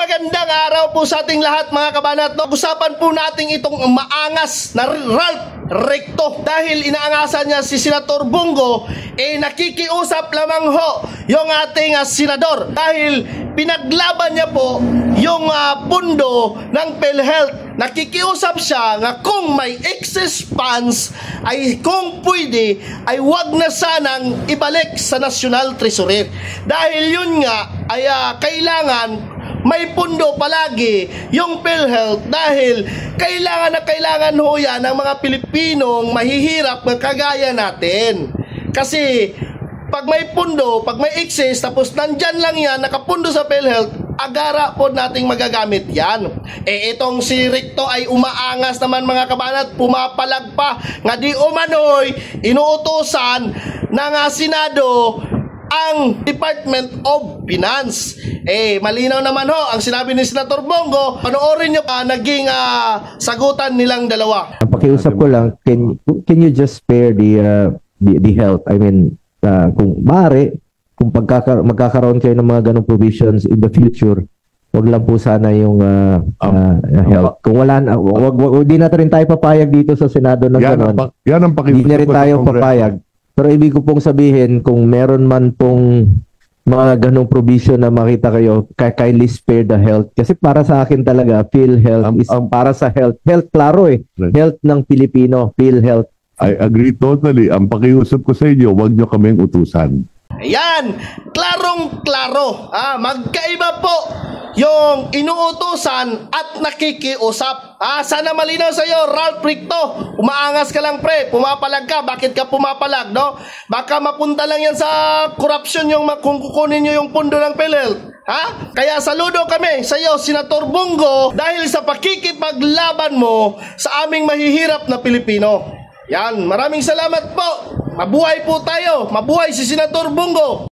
magandang araw po sa ating lahat mga kabanat. Usapan po natin itong maangas na Ralph Recto. Dahil inaangasan niya si Senator Bongo, nakikiusap lamang ho yung ating senador. Dahil pinaglaban niya po yung pundo ng PhilHealth. Nakikiusap siya nga kung may excess funds ay kung pwede ay wag na sanang ibalik sa National Treasury. Dahil yun nga ay kailangan may pundo palagi yung PhilHealth dahil kailangan ho yan ng mga Pilipinong mahihirap na kagaya natin. Kasi pag may pundo, pag may excess, tapos nandyan lang yan, nakapundo sa PhilHealth, agara po nating magagamit yan. Itong si Recto ay umaangas naman mga kabanat, pumapalag pa nga di umano'y inuutosan ng Senado ang Department of Finance. Malinaw naman ho ang sinabi ni Senator Bongo. Panoorin nyo naging sagutan nilang dalawa. Pakiusap ko lang, can you just spare the health? I mean, kung maaari, kung magkakaroon kayo ng mga ganong provisions in the future, wag lang po sana yung health. Kung wala na, hindi na rin tayo papayag dito sa Senado ng gano'n. Hindi na rin tayo papayag. Pero ibig ko pong sabihin, kung meron man pong mga ganong provision na makita kayo, kindly spare the health. Kasi para sa akin talaga, PhilHealth is para sa health. Health, klaro Health ng Pilipino, PhilHealth. I agree totally. Ang pakiusap ko sa inyo, huwag nyo kaming utusan. Ayan, klarong-klaro. Magkaiba po yung inuutusan at nakikiusap. Sana malinaw sa iyo, Ralph Recto. Umaangas ka lang pre, pumapalag ka. Bakit ka pumapalag, no? Baka mapunta lang yan sa corruption yung kung kukunin nyo yung pundo ng PhilHealth. Kaya saludo kami sa iyo, Senator Bongo, dahil sa pakikipaglaban mo sa aming mahihirap na Pilipino. Yan, maraming salamat po. Mabuhay po tayo. Mabuhay si Senator Bongo.